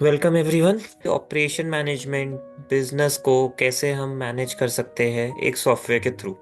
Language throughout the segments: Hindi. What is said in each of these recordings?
Welcome everyone. Operation management business को कैसे हम मैनेज कर सकते हैं एक सॉफ्टवेयर के थ्रू।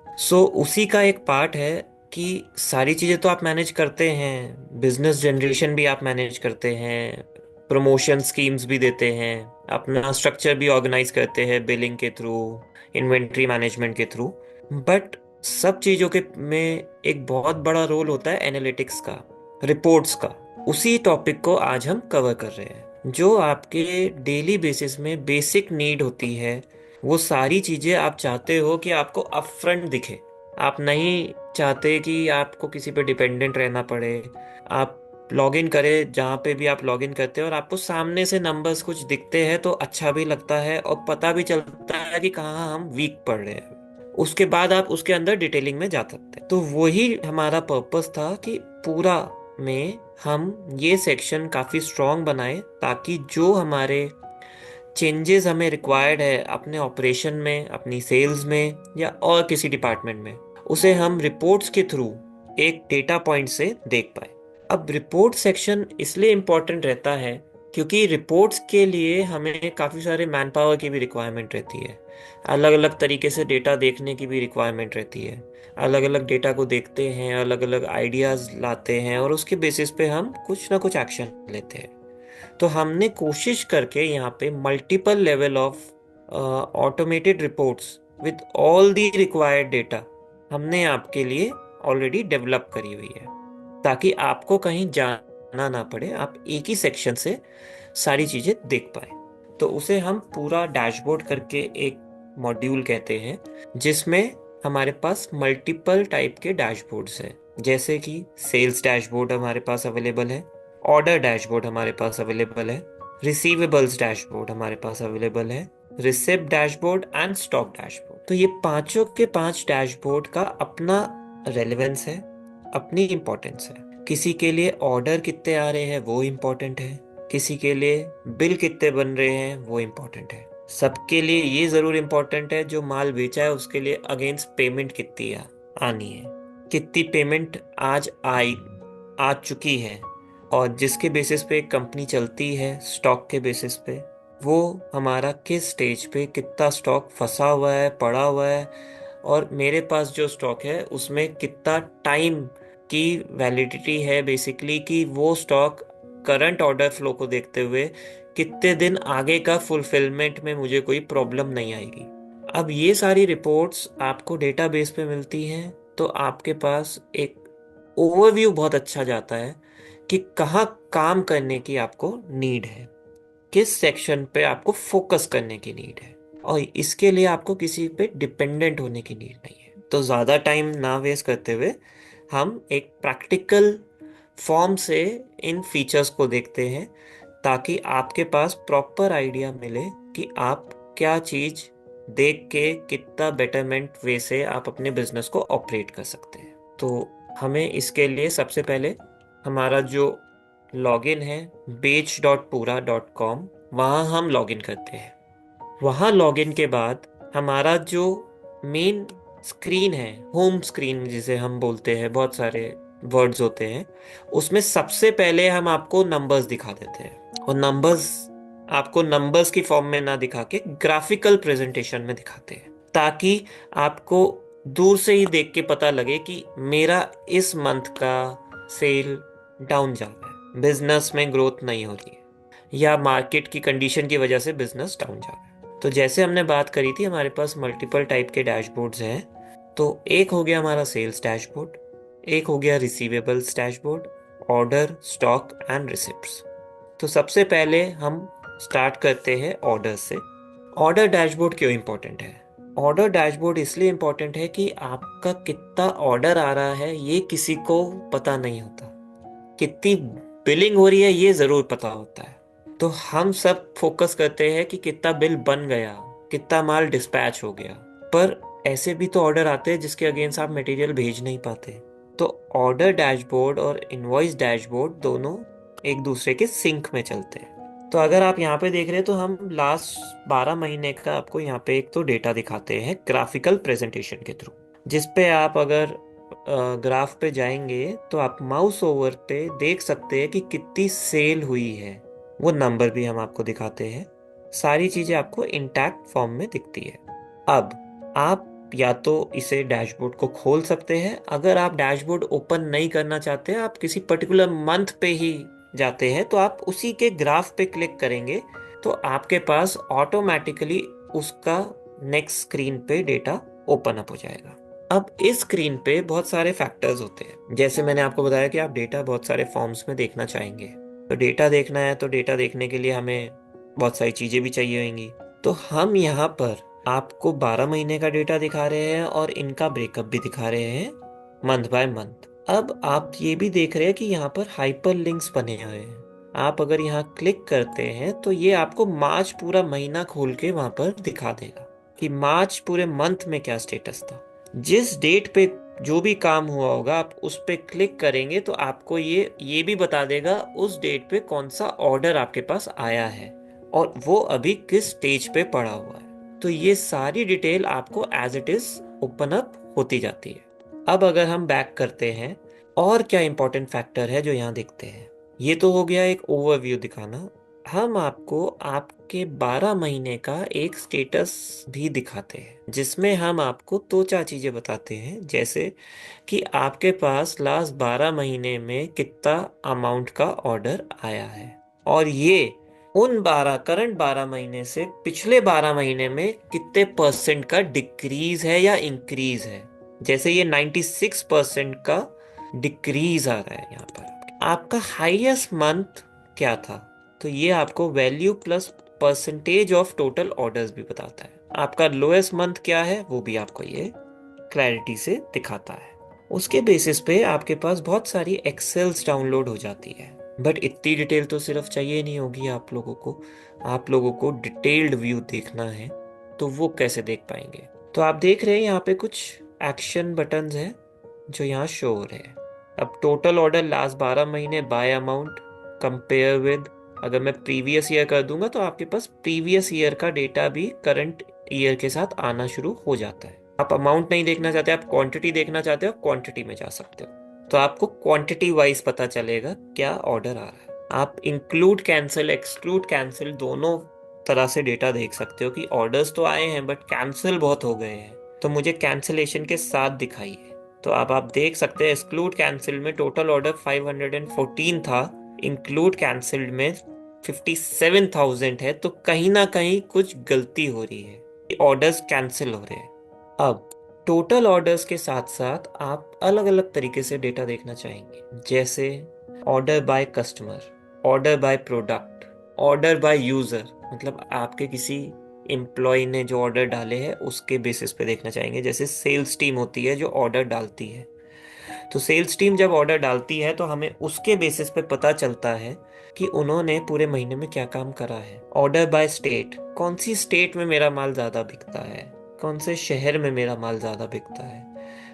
उसी का एक पार्ट है कि सारी चीज़ें तो आप मैनेज करते हैं, बिजनेस जनरेशन भी आप मैनेज करते हैं, प्रमोशन स्कीम्स भी देते हैं, अपना स्ट्रक्चर भी ऑर्गेनाइज करते हैं बिलिंग के थ्रू, इन्वेंट्री मैनेजमेंट के थ्रू। बट सब चीज़ों के में एक बहुत बड़ा रोल होता है एनालिटिक्स का, रिपोर्ट्स का। उसी टॉपिक को आज हम कवर कर रहे हैं। जो आपके डेली बेसिस में बेसिक नीड होती है, वो सारी चीज़ें आप चाहते हो कि आपको अपफ्रंट दिखे। आप नहीं चाहते कि आपको किसी पे डिपेंडेंट रहना पड़े। आप लॉगिन करें जहाँ पे भी आप लॉगिन करते हो और आपको सामने से नंबर्स कुछ दिखते हैं तो अच्छा भी लगता है और पता भी चलता है कि कहाँ हम वीक पड़ रहे हैं। उसके बाद आप उसके अंदर डिटेलिंग में जा सकते हैं। तो वही हमारा पर्पस था कि पूरा में हम ये सेक्शन काफ़ी स्ट्रॉन्ग बनाए, ताकि जो हमारे चेंजेस हमें रिक्वायर्ड है अपने ऑपरेशन में, अपनी सेल्स में या और किसी डिपार्टमेंट में, उसे हम रिपोर्ट्स के थ्रू एक डेटा पॉइंट से देख पाए। अब रिपोर्ट सेक्शन इसलिए इम्पोर्टेंट रहता है क्योंकि रिपोर्ट्स के लिए हमें काफ़ी सारे मैन पावर की भी रिक्वायरमेंट रहती है, अलग अलग तरीके से डेटा देखने की भी रिक्वायरमेंट रहती है। अलग अलग डेटा को देखते हैं, अलग अलग आइडियाज़ लाते हैं और उसके बेसिस पे हम कुछ ना कुछ एक्शन लेते हैं। तो हमने कोशिश करके यहाँ पे multiple level of automated reports with all the required data हमने आपके लिए ऑलरेडी डेवलप करी हुई है, ताकि आपको कहीं जाना ना पड़े, आप एक ही सेक्शन से सारी चीजें देख पाए। तो उसे हम पूरा डैशबोर्ड करके एक मॉड्यूल कहते हैं, जिसमें हमारे पास मल्टीपल टाइप के डैशबोर्ड्स हैं। जैसे कि सेल्स डैशबोर्ड हमारे पास अवेलेबल है, ऑर्डर डैशबोर्ड हमारे पास अवेलेबल है, रिसीवेबल्स डैशबोर्ड हमारे पास अवेलेबल है, receipt dashboard and stock dashboard. तो ये पांचों के पांच डैशबोर्ड का अपना रेलेवेंस है, अपनी इंपॉर्टेंस है। किसी के लिए ऑर्डर कितने आ रहे हैं वो इम्पोर्टेंट है, किसी के लिए बिल कितने बन रहे हैं वो इम्पोर्टेंट है। सबके लिए ये जरूर इम्पोर्टेंट है जो माल बेचा है उसके लिए अगेंस्ट पेमेंट कितनी आनी है, कितनी पेमेंट आज आ चुकी है, और जिसके बेसिस पे कंपनी चलती है स्टॉक के बेसिस पे, वो हमारा किस स्टेज पे कितना स्टॉक फंसा हुआ है, पड़ा हुआ है, और मेरे पास जो स्टॉक है उसमें कितना टाइम की वैलिडिटी है, बेसिकली कि वो स्टॉक करंट ऑर्डर फ्लो को देखते हुए कितने दिन आगे का फुलफिलमेंट में मुझे कोई प्रॉब्लम नहीं आएगी। अब ये सारी रिपोर्ट्स आपको डेटाबेस पे मिलती हैं, तो आपके पास एक ओवरव्यू बहुत अच्छा जाता है कि कहाँ काम करने की आपको नीड है, किस सेक्शन पे आपको फोकस करने की नीड है, और इसके लिए आपको किसी पे डिपेंडेंट होने की नीड नहीं है। तो ज़्यादा टाइम ना वेस्ट करते हुए हम एक प्रैक्टिकल फॉर्म से इन फीचर्स को देखते हैं, ताकि आपके पास प्रॉपर आइडिया मिले कि आप क्या चीज़ देख के कितना बेटरमेंट वे से आप अपने बिजनेस को ऑपरेट कर सकते हैं। तो हमें इसके लिए सबसे पहले हमारा जो लॉगिन है beach.pura.com, वहाँ हम लॉगिन करते हैं। वहाँ लॉगिन के बाद हमारा जो मेन स्क्रीन है, होम स्क्रीन जिसे हम बोलते हैं, बहुत सारे वर्ड्स होते हैं, उसमें सबसे पहले हम आपको नंबर्स दिखा देते हैं। और नंबर्स आपको नंबर्स की फॉर्म में ना दिखा के ग्राफिकल प्रेजेंटेशन में दिखाते हैं, ताकि आपको दूर से ही देख के पता लगे कि मेरा इस मंथ का सेल डाउन जा रहा है, बिजनेस में ग्रोथ नहीं हो रही है, या मार्केट की कंडीशन की वजह से बिजनेस डाउन जा रहा है। तो जैसे हमने बात करी थी, हमारे पास मल्टीपल टाइप के डैशबोर्ड्स हैं। तो एक हो गया हमारा सेल्स डैशबोर्ड, एक हो गया receivables dashboard, order, stock and receipts. तो सबसे पहले हम स्टार्ट करते हैं ऑर्डर से। ऑर्डर डैशबोर्ड क्यों इंपॉर्टेंट है? ऑर्डर डैशबोर्ड इसलिए इंपॉर्टेंट है कि आपका कितना ऑर्डर आ रहा है ये किसी को पता नहीं होता, कितनी बिलिंग हो रही है ये जरूर पता होता है। तो हम सब फोकस करते हैं कि कितना बिल बन गया, कितना माल डिस्पैच हो गया, पर ऐसे भी तो ऑर्डर आते हैं जिसके अगेंस्ट आप मटेरियल भेज नहीं पाते। तो ऑर्डर डैशबोर्ड और इनवॉइस डैशबोर्ड दोनों एक दूसरे के सिंक में चलते हैं। तो अगर आप यहाँ पे देख रहे हैं तो हम लास्ट 12 महीने का आपको यहाँ पे एक तो डेटा दिखाते हैं ग्राफिकल प्रेजेंटेशन के थ्रू, जिस पे आप अगर ग्राफ पे जाएंगे तो आप माउस ओवर पे देख सकते हैं कि कितनी सेल हुई है वो नंबर भी हम आपको दिखाते हैं। सारी चीजें आपको इंटैक्ट फॉर्म में दिखती है। अब आप या तो इसे डैशबोर्ड को खोल सकते हैं, अगर आप डैशबोर्ड ओपन नहीं करना चाहते, आप किसी पर्टिकुलर मंथ पे ही जाते हैं, तो आप उसी के ग्राफ पे क्लिक करेंगे तो आपके पास ऑटोमेटिकली उसका नेक्स्ट स्क्रीन पे डेटा ओपन अप हो जाएगा। अब इस स्क्रीन पे बहुत सारे फैक्टर्स होते हैं, जैसे मैंने आपको बताया कि आप डेटा बहुत सारे फॉर्म्स में देखना चाहेंगे। तो डेटा देखना है तो डेटा देखने के लिए हमें बहुत सारी चीजें भी चाहिए होंगी। तो हम यहाँ पर आपको 12 महीने का डेटा दिखा रहे हैं और इनका ब्रेकअप भी दिखा रहे हैं मंथ बाय मंथ। अब आप ये भी देख रहे हैं कि यहाँ पर हाइपर लिंक्स बने हुए हैं। आप अगर यहाँ क्लिक करते हैं तो ये आपको मार्च पूरा महीना खोल के वहां पर दिखा देगा कि मार्च पूरे मंथ में क्या स्टेटस था। जिस डेट पे जो भी काम हुआ होगा आप उस पे क्लिक करेंगे तो आपको ये भी बता देगा उस डेट पे कौन सा ऑर्डर आपके पास आया है और वो अभी किस स्टेज पे पड़ा हुआ है। तो ये सारी डिटेल आपको as it is open up होती जाती है। अब अगर हम बैक करते हैं, और क्या इंपॉर्टेंट फैक्टर है जो यहाँ दिखते हैं। ये तो हो गया एक ओवरव्यू दिखाना। हम आपको आपके 12 महीने का एक स्टेटस भी दिखाते हैं, जिसमें हम आपको दो चार चीजें बताते हैं, जैसे कि आपके पास लास्ट 12 महीने में कितना अमाउंट का ऑर्डर आया है, और ये उन 12 करंट 12 महीने से पिछले 12 महीने में कितने परसेंट का डिक्रीज है या इंक्रीज है। जैसे ये 96% का डिक्रीज आ रहा है यहाँ पर। आपका हाईएस्ट मंथ क्या था, तो ये आपको value plus percentage of total orders भी बताता है। आपका लोएस्ट मंथ क्या है वो भी आपको ये क्लैरिटी से दिखाता है। उसके बेसिस पे आपके पास बहुत सारी एक्सेल्स डाउनलोड हो जाती है। बट इतनी डिटेल तो सिर्फ चाहिए नहीं होगी आप लोगों को। आप लोगों को डिटेल्ड व्यू देखना है, तो वो कैसे देख पाएंगे। तो आप देख रहे हैं यहाँ पे कुछ एक्शन बटन्स हैं जो यहाँ शो हो रहे हैं। अब टोटल ऑर्डर लास्ट 12 महीने बाय अमाउंट कंपेयर विद, अगर मैं प्रीवियस ईयर कर दूंगा तो आपके पास प्रीवियस ईयर का डेटा भी करंट ईयर के साथ आना शुरू हो जाता है। आप अमाउंट नहीं देखना चाहते, आप क्वांटिटी देखना चाहते हो, क्वांटिटी में जा सकते हो। तो आपको क्वांटिटी वाइज पता चलेगा क्या ऑर्डर आ रहा है। आप इंक्लूड कैंसिल एक्सक्लूड कैंसिल दोनों तरह से डेटा देख सकते हो कि ऑर्डर्स तो आए हैं बट कैंसिल बहुत हो गए हैं, तो मुझे कैंसिलेशन के साथ दिखाइए। तो अब आप देख सकते हैं एक्सक्लूड कैंसिल में टोटल ऑर्डर 514 था, इंक्लूड कैंसिल्ड में 57,000 है। तो कहीं ना कहीं कुछ गलती हो रही है, ऑर्डर्स कैंसिल हो रहे हैं। अब टोटल ऑर्डर्स के साथ साथ आप अलग अलग तरीके से डेटा देखना चाहेंगे, जैसे order by customer, order by product, order by user, मतलब आपके किसी एम्प्लॉय ने जो ऑर्डर डाले हैं उसके बेसिस पे देखना चाहेंगे। जैसे सेल्स टीम होती है जो ऑर्डर डालती है, तो सेल्स टीम जब ऑर्डर डालती है तो हमें उसके बेसिस पे पता चलता है कि उन्होंने पूरे महीने में क्या काम करा है। ऑर्डर बाय स्टेट, कौन सी स्टेट में मेरा माल ज्यादा बिकता है, कौन से शहर में मेरा माल ज्यादा बिकता है,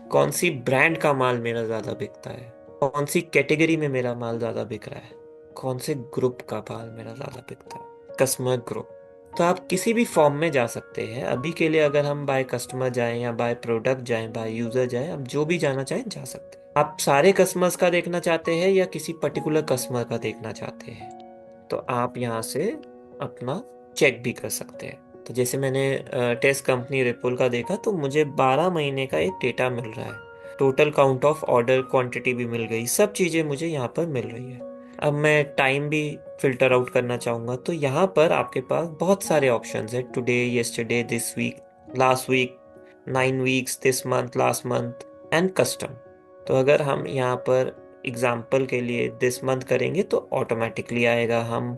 कौन सी ब्रांड का माल मेरा ज्यादा बिकता है, कौन सी कैटेगरी में मेरा माल ज्यादा बिक रहा है, कौन से ग्रुप का माल मेरा ज्यादा बिकता है, कस्टमर ग्रुप। तो आप किसी भी फॉर्म में जा सकते हैं। अभी के लिए अगर हम बाय कस्टमर जाएं या बाय प्रोडक्ट जाएं, बाय यूजर जाएं, हम जो भी जाना चाहें जा सकते हैं। आप सारे कस्टमर्स का देखना चाहते हैं या किसी पर्टिकुलर कस्टमर का देखना चाहते हैं, तो आप यहाँ से अपना चेक भी कर सकते हैं। तो जैसे मैंने टेस्ट कंपनी रिपुल का देखा तो मुझे 12 महीने का एक डेटा मिल रहा है, total count of order quantity भी मिल गई, सब चीज़ें मुझे यहाँ पर मिल रही है। अब मैं टाइम भी फिल्टर आउट करना चाहूँगा तो यहाँ पर आपके पास बहुत सारे ऑप्शंस है, today, yesterday, this week, last week, 9 weeks, this month, last month and custom. तो अगर हम यहाँ पर एग्जाम्पल के लिए दिस मंथ करेंगे तो ऑटोमेटिकली आएगा, हम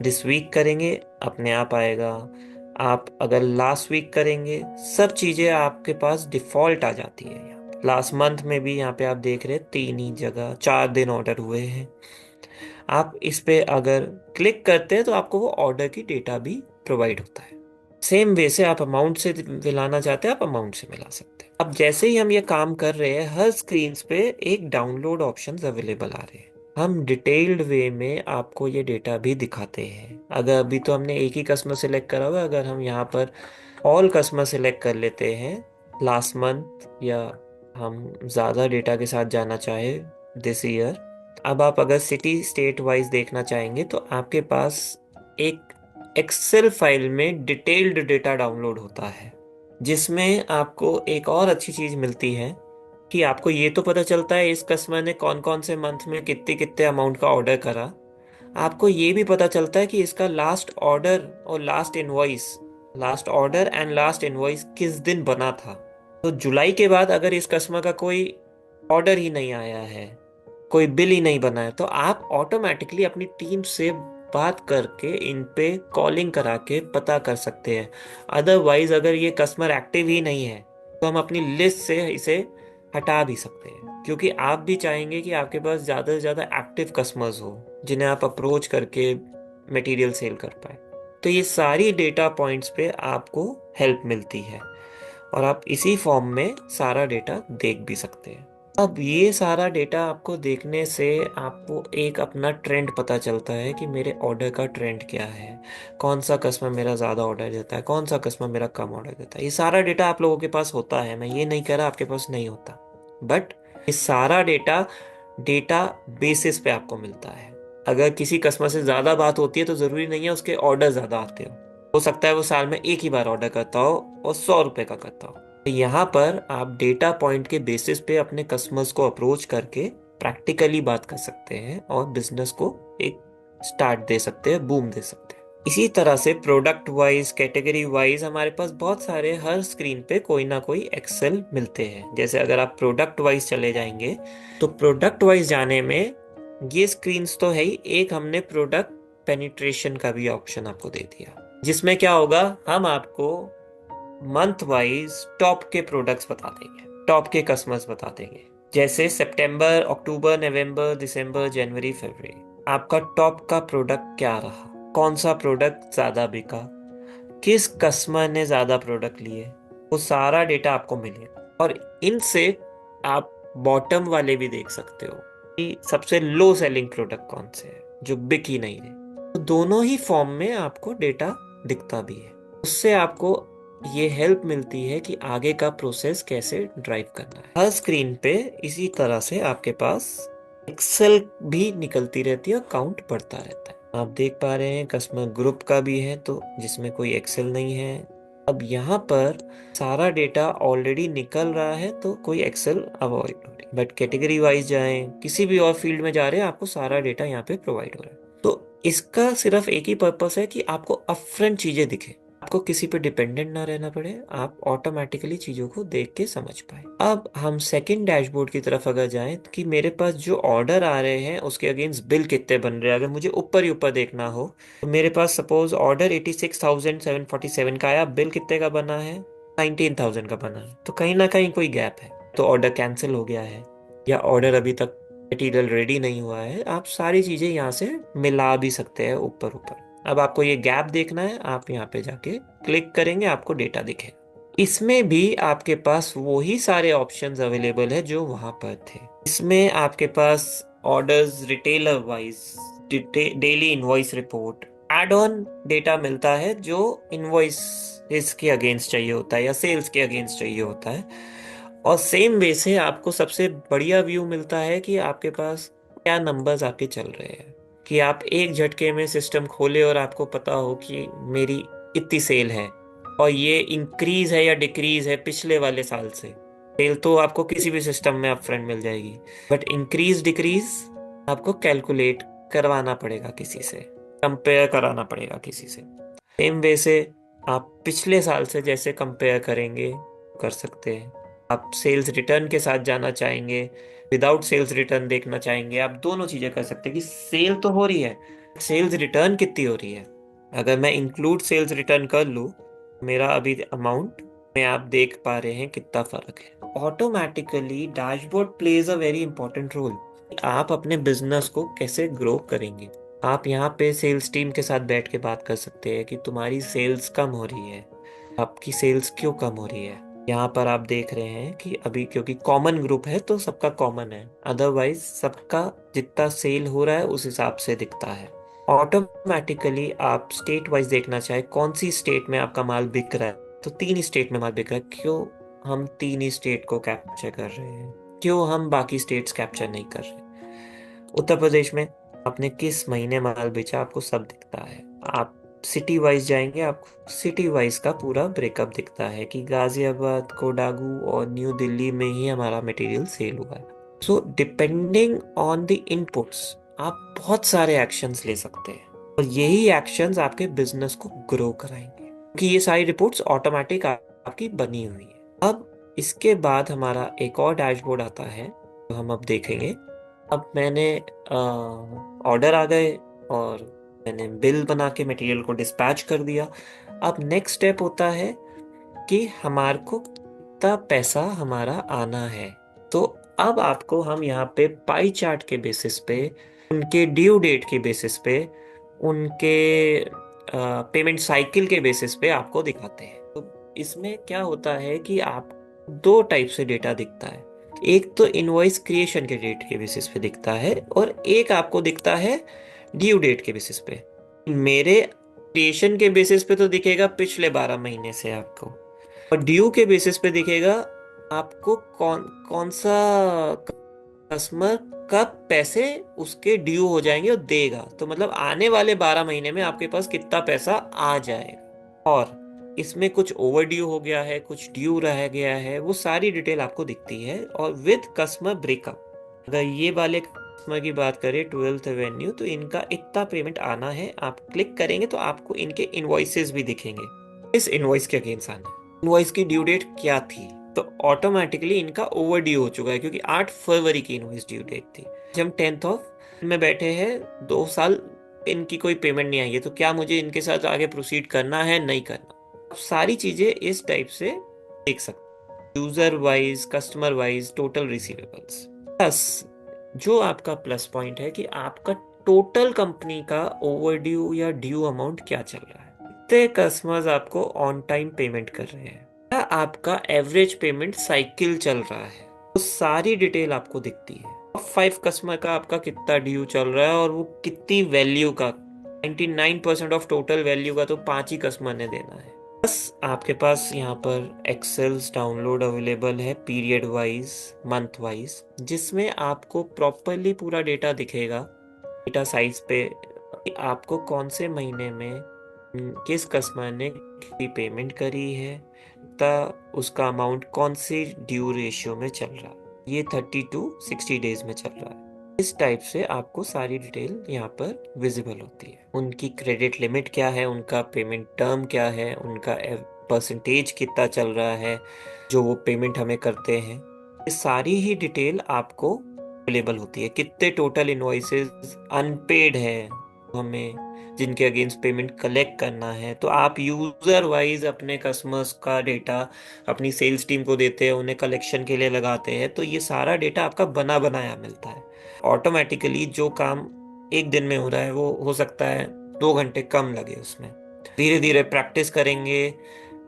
दिस वीक करेंगे अपने आप आएगा, आप अगर लास्ट वीक करेंगे सब चीज़ें आपके पास डिफ़ॉल्ट आ जाती है। यहाँ लास्ट मंथ में भी यहाँ पे आप देख रहे हैं 3 ही जगह 4 दिन ऑर्डर हुए हैं। आप इस पे अगर क्लिक करते हैं तो आपको वो ऑर्डर की डेटा भी प्रोवाइड होता है। सेम वे से आप अमाउंट से मिलाना चाहते हैं, आप अमाउंट से मिला सकते हैं। अब जैसे ही हम ये काम कर रहे हैं हर स्क्रीन पे एक डाउनलोड ऑप्शंस अवेलेबल आ रहे हैं। हम डिटेल्ड वे में आपको ये डेटा भी दिखाते हैं। अगर अभी तो हमने एक ही कस्टमर सेलेक्ट करा हुआ है, अगर हम यहाँ पर ऑल कस्टमर सेलेक्ट कर लेते हैं लास्ट मंथ, या हम ज़्यादा डेटा के साथ जाना चाहे दिस ईयर, अब आप अगर सिटी स्टेट वाइज देखना चाहेंगे तो आपके पास एक एक्सेल फाइल में डिटेल्ड डेटा डाउनलोड होता है, जिसमें आपको एक और अच्छी चीज मिलती है कि आपको ये तो पता चलता है इस कस्टमर ने कौन कौन से मंथ में कितने कितने अमाउंट का ऑर्डर करा। आपको ये भी पता चलता है कि इसका लास्ट ऑर्डर और last order and last invoice किस दिन बना था। तो जुलाई के बाद अगर इस कस्टमर का कोई ऑर्डर ही नहीं आया है, कोई बिल ही नहीं बना है, तो आप ऑटोमेटिकली अपनी टीम से बात करके इन पे कॉलिंग करा के पता कर सकते हैं। अदरवाइज अगर ये कस्टमर एक्टिव ही नहीं है तो हम अपनी लिस्ट से इसे हटा भी सकते हैं, क्योंकि आप भी चाहेंगे कि आपके पास ज़्यादा से ज़्यादा एक्टिव कस्टमर्स हो जिन्हें आप अप्रोच करके मटेरियल सेल कर पाए। तो ये सारी डेटा पॉइंट्स पे आपको हेल्प मिलती है और आप इसी फॉर्म में सारा डेटा देख भी सकते हैं। अब ये सारा डेटा आपको देखने से आपको एक अपना ट्रेंड पता चलता है कि मेरे ऑर्डर का ट्रेंड क्या है, कौन सा कस्टमर मेरा ज़्यादा ऑर्डर देता है, कौन सा कस्टमर मेरा कम ऑर्डर देता है। ये सारा डेटा आप लोगों के पास होता है, मैं ये नहीं कह रहा आपके पास नहीं होता, बट ये सारा डेटा डेटा बेसिस पे आपको मिलता है। अगर किसी कस्टमर से ज़्यादा बात होती है तो ज़रूरी नहीं है उसके ऑर्डर ज़्यादा आते हो सकता है वो साल में एक ही बार ऑर्डर करता हो और 100 रुपए का करता हो। तो यहाँ पर आप डेटा पॉइंट के बेसिस पे अपने कस्टमर्स को अप्रोच करके प्रैक्टिकली बात कर सकते हैं और बिजनेस को एक स्टार्ट दे सकते हैं, बूम दे सकते हैं। इसी तरह से प्रोडक्ट वाइज, कैटेगरी वाइज हमारे पास बहुत सारे हर स्क्रीन पे कोई ना कोई एक्सेल मिलते हैं। जैसे अगर आप प्रोडक्ट वाइज चले जाएंगे तो प्रोडक्ट वाइज जाने में ये स्क्रीन्स तो है ही, एक हमने प्रोडक्ट पेनिट्रेशन का भी ऑप्शन आपको दे दिया, जिसमें क्या होगा, हम आपको मंथ वाइज टॉप के प्रोडक्ट्स बता देंगे, टॉप के कस्टमर्स बता देंगे। जैसे सितंबर, अक्टूबर, नवंबर, दिसंबर, जनवरी, फरवरी आपका टॉप का प्रोडक्ट क्या रहा, कौन सा प्रोडक्ट ज्यादा बिका, किस कस्टमर ने ज्यादा प्रोडक्ट लिए, वो सारा डेटा आपको मिलेगा। और इनसे आप बॉटम वाले भी देख सकते हो कि सबसे लो सेलिंग प्रोडक्ट कौन से है जो बिक ही नहीं रहे। तो दोनों ही फॉर्म में आपको डेटा दिखता भी है। उससे आपको ये हेल्प मिलती है कि आगे का प्रोसेस कैसे ड्राइव करना है। हर स्क्रीन पे इसी तरह से आपके पास एक्सेल भी निकलती रहती है और काउंट बढ़ता रहता है। आप देख पा रहे हैं कस्टमर ग्रुप का भी है तो जिसमें कोई एक्सेल नहीं है। अब यहाँ पर सारा डेटा ऑलरेडी निकल रहा है तो कोई एक्सेल अवॉइड हो रही है, बट कैटेगरी वाइज जाएं, किसी भी और फील्ड में जा रहे हैं, आपको सारा डेटा यहाँ पे प्रोवाइड हो रहा है। तो इसका सिर्फ एक ही पर्पस है कि आपको अपफ्रंट चीजें दिखे, आपको किसी पे डिपेंडेंट ना रहना पड़े, आप ऑटोमेटिकली चीजों को देख के समझ पाए। अब हम सेकंड डैशबोर्ड की तरफ अगर जाएं कि मेरे पास जो ऑर्डर आ रहे हैं उसके अगेंस्ट बिल कितने बन रहे हैं, अगर मुझे ऊपर ही ऊपर देखना हो तो मेरे पास सपोज ऑर्डर 86,747 का आया, बिल कितने का बना है, 19,000 का बना है, तो कहीं ना कहीं कोई गैप है, तो ऑर्डर कैंसिल हो गया है या ऑर्डर अभी तक मटेरियल रेडी नहीं हुआ है। आप सारी चीजें यहाँ से मिला भी सकते हैं ऊपर ऊपर। अब आपको ये गैप देखना है, आप यहाँ पे जाके क्लिक करेंगे, आपको डेटा दिखे। इसमें भी आपके पास वही सारे ऑप्शंस अवेलेबल है जो वहां पर थे। इसमें आपके पास orders, retailer wise, daily invoice report, add on data मिलता है जो इनवॉइस के अगेंस्ट चाहिए होता है या सेल्स के अगेंस्ट चाहिए होता है। और सेम वे से आपको सबसे बढ़िया व्यू मिलता है कि आपके पास क्या नंबर्स आपके चल रहे हैं, कि आप एक झटके में सिस्टम खोले और आपको पता हो कि मेरी इतनी सेल है और ये इंक्रीज है या डिक्रीज है पिछले वाले साल से। सेल तो आपको किसी भी सिस्टम में अपफ्रंट मिल जाएगी, बट इंक्रीज डिक्रीज आपको कैलकुलेट करवाना पड़ेगा, किसी से कंपेयर कराना पड़ेगा किसी से। सेम वे से आप पिछले साल से जैसे कंपेयर करेंगे कर सकते हैं। आप सेल्स रिटर्न के साथ जाना चाहेंगे, विदाउट सेल्स रिटर्न देखना चाहेंगे, आप दोनों चीजें कर सकते हैं कि सेल तो हो रही है, सेल्स रिटर्न कितनी हो रही है। अगर मैं इंक्लूड सेल्स रिटर्न कर लूँ, मेरा अभी अमाउंट में आप देख पा रहे हैं कितना फर्क है। Automatically dashboard plays a very important role. आप अपने बिजनेस को कैसे ग्रो करेंगे, आप यहाँ पे सेल्स टीम के साथ बैठ के बात कर सकते हैं कि तुम्हारी सेल्स कम हो रही है, आपकी सेल्स क्यों कम हो रही है। यहाँ पर आप देख रहे हैं कि अभी क्योंकि कॉमन ग्रुप है तो सबका कॉमन है, अदरवाइज सबका जितना सेल हो रहा है उस हिसाब से दिखता है। ऑटोमेटिकली आप स्टेट वाइज देखना चाहे कौन सी स्टेट में आपका माल बिक रहा है, तो 3 स्टेट में माल बिक रहा है, क्यों हम 3 ही स्टेट को कैप्चर कर रहे हैं, क्यों हम बाकी स्टेट्स कैप्चर नहीं कर रहे। उत्तर प्रदेश में आपने किस महीने माल बेचा आपको सब दिखता है। आप सिटी वाइज जाएंगे, आपको सिटी वाइज का पूरा ब्रेकअप दिखता है कि गाजियाबाद, कोडागू और न्यू दिल्ली में ही हमारा मटेरियल सेल हुआ है। So depending on the inputs आप बहुत सारे एक्शंस ले सकते हैं, और यही एक्शंस आपके बिजनेस को ग्रो कराएंगे, क्योंकि ये सारी रिपोर्ट्स ऑटोमेटिक आपकी बनी हुई है। अब इसके बाद हमारा एक और डैशबोर्ड आता है जो हम अब देखेंगे। अब मैंने ऑर्डर आ गए और मैंने बिल बना के मटेरियल को डिस्पैच कर दिया। अब नेक्स्ट स्टेप होता है कि हमारे को कितना पैसा हमारा आना है। तो अब आपको हम यहाँ पे पाई चार्ट के बेसिस पे, उनके ड्यू डेट के बेसिस पे, उनके पेमेंट साइकिल के बेसिस पे आपको दिखाते हैं। तो इसमें क्या होता है कि आप दो टाइप से डेटा दिखता है। एक तो इनवॉइस क्रिएशन के डेट के बेसिस पे दिखता है, और एक आपको दिखता है ड्यू डेट के बेसिस पे। मेरे क्रिएशन के बेसिस पे तो दिखेगा पिछले 12 महीने से आपको, और ड्यू के बेसिस पे दिखेगा आपको कौन कौन सा कस्टमर कब पैसे उसके ड्यू हो जाएंगे और देगा। तो मतलब आने वाले 12 महीने में आपके पास कितना पैसा आ जाएगा, और इसमें कुछ ओवर ड्यू हो गया है, कुछ ड्यू रह गया है, वो सारी डिटेल आपको दिखती है। और विद कस्टमर ब्रेकअप, अगर ये वाले कस्टमर की बात करें 12th एवेन्यू, तो इनका इतना पेमेंट आना है। आप क्लिक करेंगे तो आपको इनके इनवॉइसेस भी दिखेंगे, इस इनवॉइस के अगेंस्ट आना है, इनवॉइस की ड्यू डेट क्या थी। तो ऑटोमेटिकली इनका ओवर ड्यू हो चुका है, क्योंकि 8 फरवरी की इनवॉइस ड्यू डेट थी। जब हम 10th ऑफ में बैठे हैं, 2 साल इनकी कोई पेमेंट नहीं आई है, तो क्या मुझे इनके साथ आगे प्रोसीड करना है, नहीं करना। आप सारी चीजें इस टाइप से देख सकते, user wise, customer wise, total receivables. Plus जो आपका प्लस पॉइंट है कि आपका टोटल कंपनी का ओवर ड्यू या ड्यू अमाउंट क्या चल रहा है, कितने कस्टमर्स आपको ऑन टाइम पेमेंट कर रहे हैं, क्या आपका एवरेज पेमेंट साइकिल चल रहा है, वो सारी डिटेल आपको दिखती है। टॉप 5 कस्टमर का आपका कितना ड्यू चल रहा है, और वो कितनी वैल्यू का, 99% ऑफ टोटल वैल्यू का तो 5 ही कस्टमर ने देना है। बस आपके पास यहाँ पर एक्सेल्स डाउनलोड अवेलेबल है पीरियड वाइज, मंथ वाइज, जिसमें आपको प्रॉपरली पूरा डेटा दिखेगा। डेटा साइज पे आपको कौन से महीने में किस कस्टमर ने कितनी पेमेंट करी है, उसका अमाउंट कौन सी ड्यू रेशियो में चल रहा है, ये 30 to 60 डेज में चल रहा है। इस टाइप से आपको सारी डिटेल यहाँ पर विजिबल होती है। उनकी क्रेडिट लिमिट क्या है, उनका पेमेंट टर्म क्या है, उनका परसेंटेज कितना चल रहा है जो वो पेमेंट हमें करते हैं, ये सारी ही डिटेल आपको अवेलेबल होती है। कितने टोटल इनवॉइसेस अनपेड है हमें, जिनके अगेंस्ट पेमेंट कलेक्ट करना है। तो आप यूजर वाइज अपने कस्टमर्स का डेटा अपनी सेल्स टीम को देते हैं, उन्हें कलेक्शन के लिए लगाते हैं, तो ये सारा डेटा आपका बना बनाया मिलता है। ऑटोमेटिकली जो काम एक दिन में हो रहा है, वो हो सकता है 2 घंटे कम लगे उसमें। धीरे धीरे प्रैक्टिस करेंगे,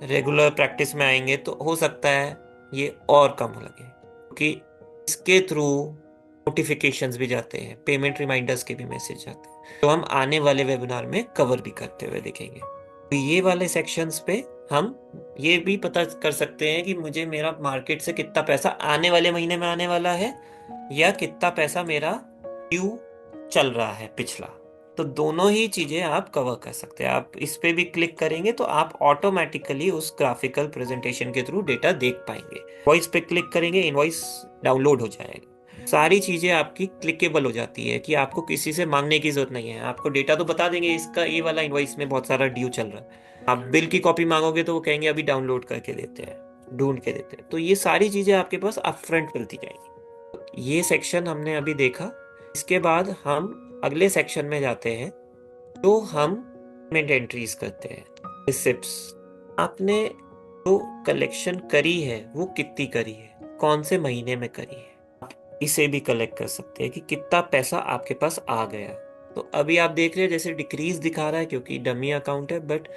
रेगुलर प्रैक्टिस में आएंगे, तो हो सकता है ये और कम लगे, क्योंकि इसके थ्रू नोटिफिकेशंस भी जाते हैं, पेमेंट रिमाइंडर्स के भी मैसेज आते हैं, तो हम आने वाले वेबिनार में कवर भी करते हुए देखेंगे। तो ये वाले सेक्शंस पे हम ये भी पता कर सकते हैं कि मुझे मेरा मार्केट से कितना पैसा आने वाले महीने में आने वाला है, या कितना पैसा मेरा ड्यू चल रहा है पिछला। तो दोनों ही चीजें आप कवर कर सकते हैं। आप इस पे भी क्लिक करेंगे तो आप ऑटोमेटिकली उस ग्राफिकल प्रेजेंटेशन के थ्रू डेटा देख पाएंगे। वॉइस पे क्लिक करेंगे, इनवॉइस डाउनलोड हो जाएगा, सारी चीजें आपकी क्लिकेबल हो जाती है कि आपको किसी से मांगने की जरूरत नहीं है। आपको डेटा तो बता देंगे, इसका ये वाला इनवॉइस में बहुत सारा ड्यू चल रहा है। आप बिल की कॉपी मांगोगे तो वो कहेंगे अभी डाउनलोड करके देते हैं, ढूंढ के देते हैं। तो ये सारी चीजें आपके पास अपफ्रंट मिलती जाएंगी। ये सेक्शन हमने अभी देखा। इसके बाद हम अगले सेक्शन में जाते हैं, तो हम पेमेंट एंट्रीज करते हैं। रिसिप्ट्स, आपने जो कलेक्शन करी है वो कितनी करी है, कौन से महीने में करी है, आप इसे भी कलेक्ट कर सकते हैं कि कितना पैसा आपके पास आ गया। तो अभी आप देख रहे हैं जैसे डिक्रीज दिखा रहा है, क्योंकि डमी अकाउंट है, बट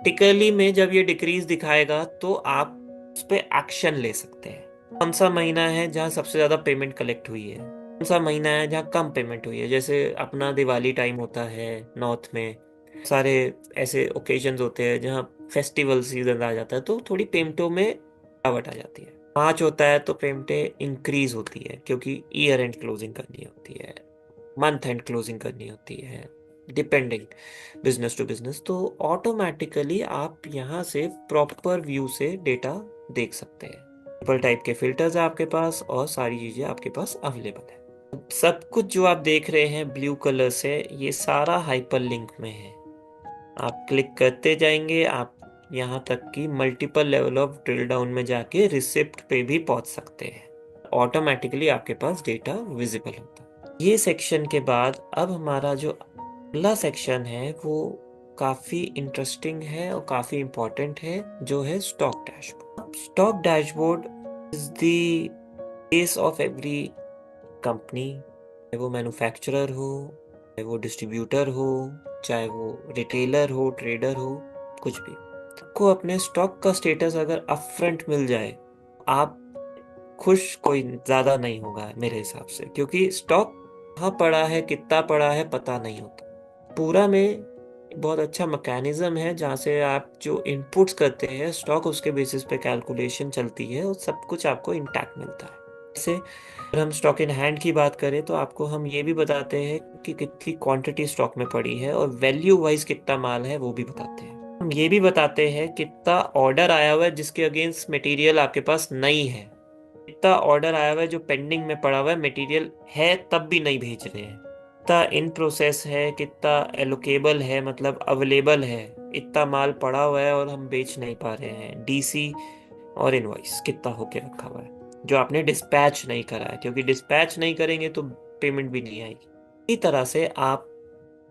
टिकरली में जब ये डिक्रीज दिखाएगा तो आप उस पर एक्शन ले सकते हैं। कौन सा महीना है जहाँ सबसे ज्यादा पेमेंट कलेक्ट हुई है, कौन सा महीना है जहाँ कम पेमेंट हुई है। जैसे अपना दिवाली टाइम होता है नॉर्थ में, सारे ऐसे ओकेजन्स होते हैं जहाँ फेस्टिवल सीजन आ जाता है, तो थोड़ी पेमेंटों में गिरावट आ जाती है। मार्च होता है तो पेमेंटें इंक्रीज होती है, क्योंकि ईयर एंड क्लोजिंग करनी होती है। मंथ एंड क्लोजिंग करनी होती है, डिपेंडिंग बिजनेस टू बिजनेस, तो ऑटोमेटिकली आप यहाँ से प्रॉपर व्यू से डेटा देख सकते हैं। मल्टीपल टाइप के फिल्टर्स है आपके पास और सारी चीजें आपके पास अवेलेबल है। सब कुछ जो आप देख रहे हैं ब्लू कलर से, ये सारा हाइपर लिंक में है। आप क्लिक करते जाएंगे, आप यहाँ तक कि multiple level of drill down में जाके रिसिप्ट पे भी पहुंच सकते हैं। ऑटोमेटिकली आपके पास डेटा विजिबल होता है। ये सेक्शन के बाद अब हमारा जो अगला सेक्शन है वो काफी इंटरेस्टिंग है और काफी इंपॉर्टेंट है, जो है stock dashboard. Stock dashboard is the base of every company, चाहे वो मैन्युफैक्चरर हो, चाहे वो डिस्ट्रीब्यूटर हो, चाहे वो रिटेलर हो, ट्रेडर हो, कुछ भी। आपको अपने स्टॉक का स्टेटस अगर अपफ्रंट मिल जाए, आप खुश कोई ज्यादा नहीं होगा मेरे हिसाब से, क्योंकि स्टॉक कहाँ पड़ा है, कितना पड़ा है, पता नहीं होता। पूरा में बहुत अच्छा मैकेनिज्म है जहाँ से आप जो इनपुट्स करते हैं स्टॉक, उसके बेसिस पे कैलकुलेशन चलती है और सब कुछ आपको इंटैक्ट मिलता है। जैसे अगर हम स्टॉक इन हैंड की बात करें तो आपको हम ये भी बताते हैं कि कितनी क्वांटिटी स्टॉक में पड़ी है और वैल्यू वाइज कितना माल है वो भी बताते हैं। हम ये भी बताते हैं कितना ऑर्डर आया हुआ है जिसके अगेंस्ट मटेरियल आपके पास नहीं है, कितना ऑर्डर आया हुआ है जो पेंडिंग में पड़ा हुआ है, मटेरियल है तब भी नहीं भेज रहे हैं, कितना इन प्रोसेस है, कितना एलोकेबल है मतलब अवेलेबल है, इतना माल पड़ा हुआ है और हम बेच नहीं पा रहे हैं, डीसी और इनवॉइस कितना होके रखा हुआ है जो आपने डिस्पैच नहीं करा है, क्योंकि डिस्पैच नहीं करेंगे तो पेमेंट भी नहीं आएगी। इसी तरह से आप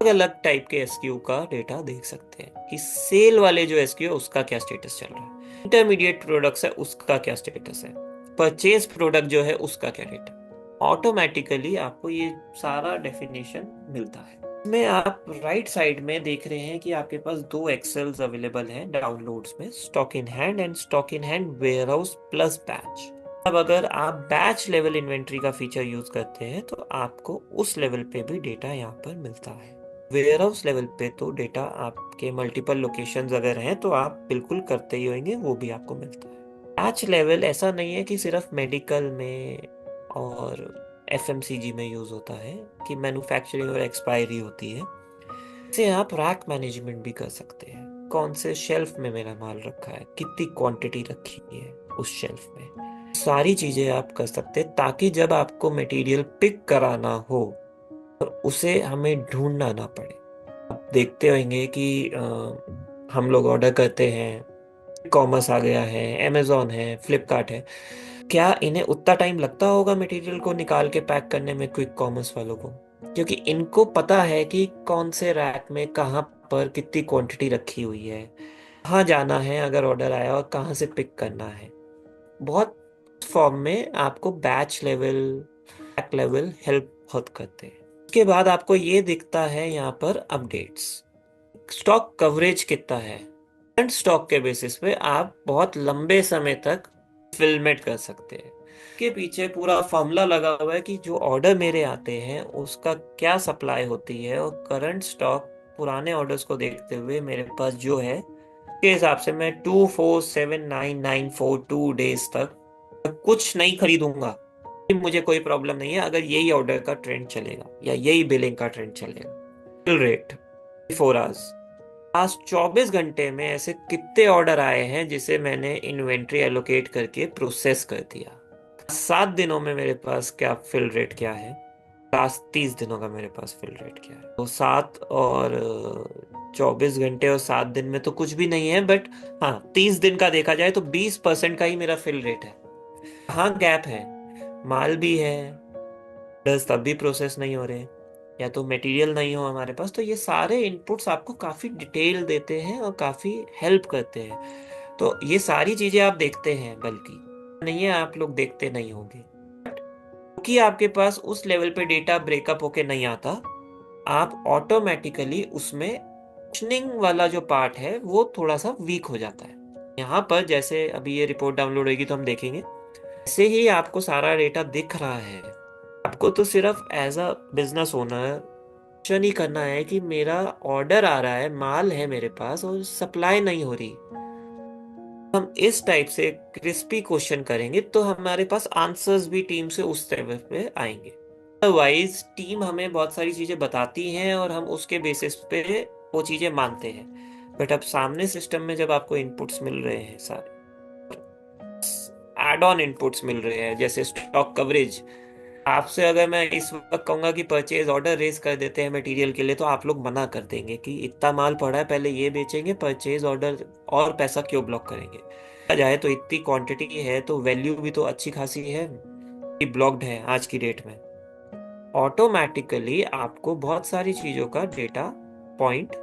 अलग अलग टाइप के एसक्यू का डेटा देख सकते हैं कि सेल वाले जो एसक्यू है उसका क्या स्टेटस चल रहा है, इंटरमीडिएट प्रोडक्ट्स है उसका क्या स्टेटस है, परचेज प्रोडक्ट जो है उसका क्या रेट है। ऑटोमेटिकली आपको ये सारा डेफिनेशन मिलता है। इसमें आप राइट साइड में देख रहे हैं कि आपके पास दो एक्सेल्स अवेलेबल हैं डाउनलोड्स में, stock in hand and stock in hand warehouse plus batch. अब अगर आप बैच लेवल इन्वेंट्री का फीचर यूज करते हैं तो आपको उस लेवल पे भी डेटा यहाँ पर मिलता है। वेयरहाउस लेवल पे तो डेटा आपके मल्टीपल लोकेशंस अगर हैं तो आप बिल्कुल करते ही होंगे, वो भी आपको मिलता है। बैच लेवल ऐसा नहीं है कि सिर्फ मेडिकल में और एफएमसीजी में यूज होता है कि मैन्युफैक्चरिंग और एक्सपायरी होती है। इसे आप रैक मैनेजमेंट भी कर सकते हैं, कौन से शेल्फ में मेरा माल रखा है, कितनी क्वांटिटी रखी है उस शेल्फ में, सारी चीजें आप कर सकते हैं ताकि जब आपको मटेरियल पिक कराना हो तो उसे हमें ढूंढना ना पड़े। आप देखते होंगे कि हम लोग ऑर्डर करते हैं, कॉमर्स आ गया है, अमेजोन है, फ्लिपकार्ट है, क्या इन्हें उतना टाइम लगता होगा मटेरियल को निकाल के पैक करने में क्विक कॉमर्स वालों को? क्योंकि इनको पता है कि कौन से रैक में कहाँ पर कितनी क्वांटिटी रखी हुई है, कहाँ जाना है अगर ऑर्डर आया और कहाँ से पिक करना है। बहुत फॉर्म में आपको batch level, pack level help बहुत करते हैं। उसके बाद आपको ये दिखता है यहाँ पर अपडेट्स, स्टॉक कवरेज कितना है। करंट स्टॉक के बेसिस पे आप बहुत लंबे समय तक फिलमेट कर सकते हैं। के पीछे पूरा फॉर्मूला लगा हुआ है कि जो ऑर्डर मेरे आते हैं उसका क्या सप्लाई होती है और करंट स्टॉक पुराने ऑर्डर्स को देखते हुए मेरे पास जो है के हिसाब से मैं 247994 डेज तक कुछ नहीं खरीदूंगा। मुझे कोई प्रॉब्लम नहीं है अगर यही ऑर्डर का ट्रेंड चलेगा या यही बिलिंग का ट्रेंड चलेगा। फिल रेट 4 आवर्स, लास्ट 24 घंटे में ऐसे कितने ऑर्डर आए हैं जिसे मैंने इन्वेंट्री एलोकेट करके प्रोसेस कर दिया। 7 दिनों में मेरे पास क्या फिल रेट क्या है, लास्ट 30 दिनों का मेरे पास फिल रेट क्या है। तो 24 घंटे और 7 दिन में तो कुछ भी नहीं है, बट हाँ 30 दिन का देखा जाए तो 20% का ही मेरा फिल रेट है। हाँ गैप है, माल भी है, दस तब भी प्रोसेस नहीं हो रहे, या तो मटेरियल नहीं हो हमारे पास। तो ये सारे इनपुट्स आपको काफी डिटेल देते हैं और काफी हेल्प करते हैं। तो ये सारी चीजें आप देखते हैं, बल्कि नहीं है आप लोग देखते नहीं होंगे, क्योंकि आपके पास उस लेवल पे डेटा ब्रेकअप होके नहीं आता, आप ऑटोमेटिकली उसमें क्वेश्चनिंग वाला जो पार्ट है वो थोड़ा सा वीक हो जाता है। यहाँ पर जैसे अभी ये रिपोर्ट डाउनलोड होगी तो हम देखेंगे, ऐसे ही आपको सारा डेटा दिख रहा है। आपको तो सिर्फ as a business owner question ही करना है कि मेरा ऑर्डर आ रहा है, माल है मेरे पास और सप्लाई नहीं हो रही। हम इस टाइप से क्रिस्पी क्वेश्चन करेंगे तो हमारे पास आंसर्स भी टीम से उस लेवल पे आएंगे। वाइज टीम हमें बहुत सारी चीजें बताती हैं और हम उसके बेसिस पे वो चीजें मानते हैं। बट अब सामने सिस्टम में जब आपको इनपुट्स मिल रहे हैं, सारे एड ऑन इनपुट्स मिल रहे हैं, जैसे स्टॉक कवरेज, आपसे अगर मैं इस वक्त कहूंगा कि परचेज ऑर्डर रेज कर देते हैं मटेरियल के लिए, तो आप लोग मना कर देंगे कि इतना माल पड़ा है, पहले ये बेचेंगे, परचेज ऑर्डर और पैसा क्यों ब्लॉक करेंगे। कहा जाए तो इतनी क्वांटिटी है तो वैल्यू भी तो अच्छी खासी है, ब्लॉक्ड है आज की डेट में। ऑटोमेटिकली आपको बहुत सारी चीजों का डेटा पॉइंट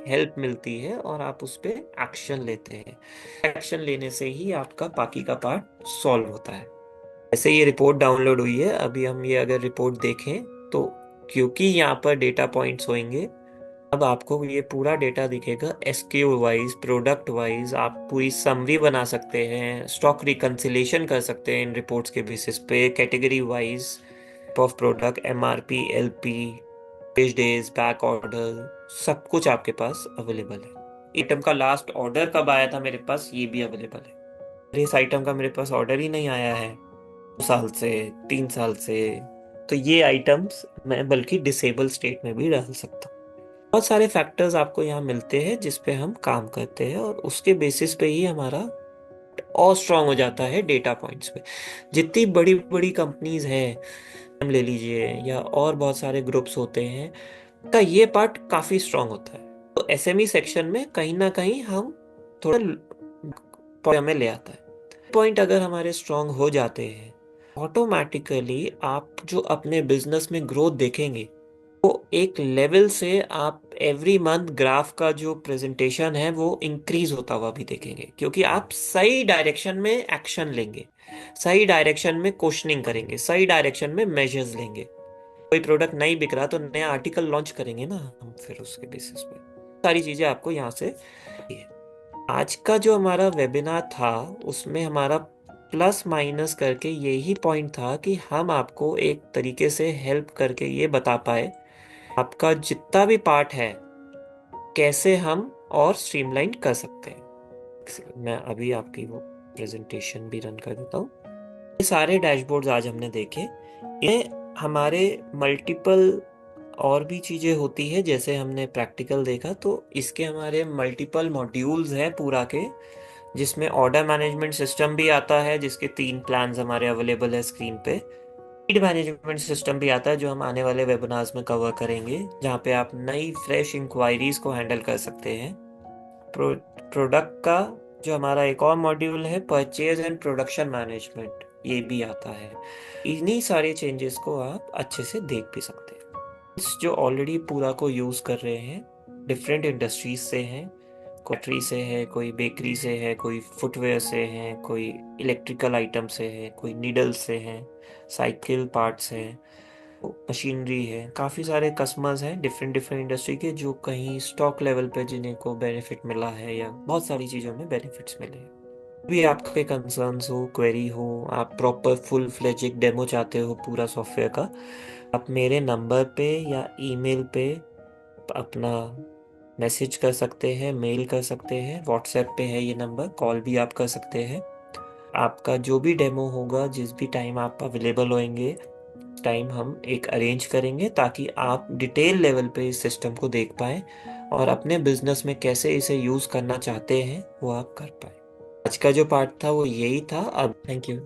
हेल्प मिलती है और आप उस पे एक्शन लेते हैं। एक्शन लेने से ही आपका बाकी का पार्ट सॉल्व होता है। ऐसे ये रिपोर्ट डाउनलोड हुई है, अभी हम ये अगर रिपोर्ट देखें तो क्योंकि यहाँ पर डेटा पॉइंट्स होंगे, अब आपको ये पूरा डेटा दिखेगा एसक्यू वाइज, प्रोडक्ट वाइज। आप पूरी समरी बना सकते हैं, स्टॉक रिकंसिलेशन कर सकते हैं इन रिपोर्ट्स के बेसिस पे, category wise of product, MRP, LP, page days, back order, सब कुछ आपके पास अवेलेबल है। आइटम का लास्ट ऑर्डर कब आया था मेरे पास, ये भी अवेलेबल है। इस आइटम का मेरे पास ऑर्डर ही नहीं आया है 2 साल से, 3 साल से, तो ये आइटम्स मैं बल्कि डिसेबल स्टेट में भी डाल सकता हूँ। बहुत सारे फैक्टर्स आपको यहाँ मिलते हैं जिस पे हम काम करते हैं और उसके बेसिस पे ही हमारा और स्ट्रांग हो जाता है डेटा पॉइंट्स पे। जितनी बड़ी बड़ी कंपनीज हैं, हम ले लीजिए, या और बहुत सारे ग्रुप्स होते हैं, का ये पार्ट काफी स्ट्रांग होता है। तो एसएमई सेक्शन में कहीं ना कहीं हम थोड़ा पॉइंट में ले आता है। पॉइंट अगर हमारे स्ट्रांग हो जाते हैं, ऑटोमेटिकली आप जो अपने बिजनेस में ग्रोथ देखेंगे, वो एक लेवल से आप एवरी मंथ ग्राफ का जो प्रेजेंटेशन है वो इंक्रीज होता हुआ भी देखेंगे, क्योंकि आप सही डायरेक्शन में एक्शन लेंगे, सही डायरेक्शन में क्वेश्चनिंग करेंगे, सही डायरेक्शन में मेजर्स लेंगे। कोई प्रोडक्ट नहीं बिक रहा तो नया आर्टिकल लॉन्च करेंगे ना हम, फिर उसके बेसिस पे सारी चीजें आपको यहाँ से। आज का जो हमारा वेबिनार था उसमें हमारा प्लस माइनस करके यही पॉइंट था कि हम आपको एक तरीके से हेल्प करके ये बता पाए आपका जितना भी पार्ट है कैसे हम और स्ट्रीमलाइन कर सकते हैं। मैं अभी आपकी वो प्रेजेंटेशन भी रन कर देता हूँ। ये सारे डैशबोर्ड्स आज हमने देखे, ये हमारे मल्टीपल और भी चीज़ें होती है, जैसे हमने प्रैक्टिकल देखा तो इसके हमारे मल्टीपल मॉड्यूल्स हैं पूरा के, जिसमें ऑर्डर मैनेजमेंट सिस्टम भी आता है जिसके 3 प्लान्स हमारे अवेलेबल है स्क्रीन पे। लीड मैनेजमेंट सिस्टम भी आता है जो हम आने वाले वेबिनार्स में कवर करेंगे, जहाँ पे आप नई फ्रेश इंक्वायरीज को हैंडल कर सकते हैं। प्रोडक्ट का जो हमारा एक और मॉड्यूल है, परचेज एंड प्रोडक्शन मैनेजमेंट, ये भी आता है। इन्हीं सारे चेंजेस को आप अच्छे से देख भी सकते हैं। जो ऑलरेडी पूरा को यूज कर रहे हैं, डिफरेंट इंडस्ट्रीज से हैं, कॉटरी से है, कोई बेकरी से है, कोई फुटवेयर से है, कोई इलेक्ट्रिकल आइटम से है, कोई नीडल से है, साइकिल पार्ट्स हैं, मशीनरी है। काफ़ी सारे कस्टमर्स हैं डिफरेंट डिफरेंट इंडस्ट्री के, जो कहीं स्टॉक लेवल पे जिन्हें को बेनिफिट मिला है या बहुत सारी चीज़ों में बेनिफिट्स मिले हैं। भी आपके कंसर्न्स हो, क्वेरी हो, आप प्रॉपर फुल फ्लेज एक डेमो चाहते हो पूरा सॉफ्टवेयर का, आप मेरे नंबर पे या ईमेल पे अपना मैसेज कर सकते हैं, मेल कर सकते हैं, व्हाट्सएप पे है ये नंबर, कॉल भी आप कर सकते हैं। आपका जो भी डेमो होगा, जिस भी टाइम आप अवेलेबल होंगे, टाइम हम एक अरेंज करेंगे ताकि आप डिटेल लेवल पे इस सिस्टम को देख पाएं और अपने बिजनेस में कैसे इसे यूज़ करना चाहते हैं वो आप कर पाए। आज का जो पार्ट था वो यही था। अब थैंक यू।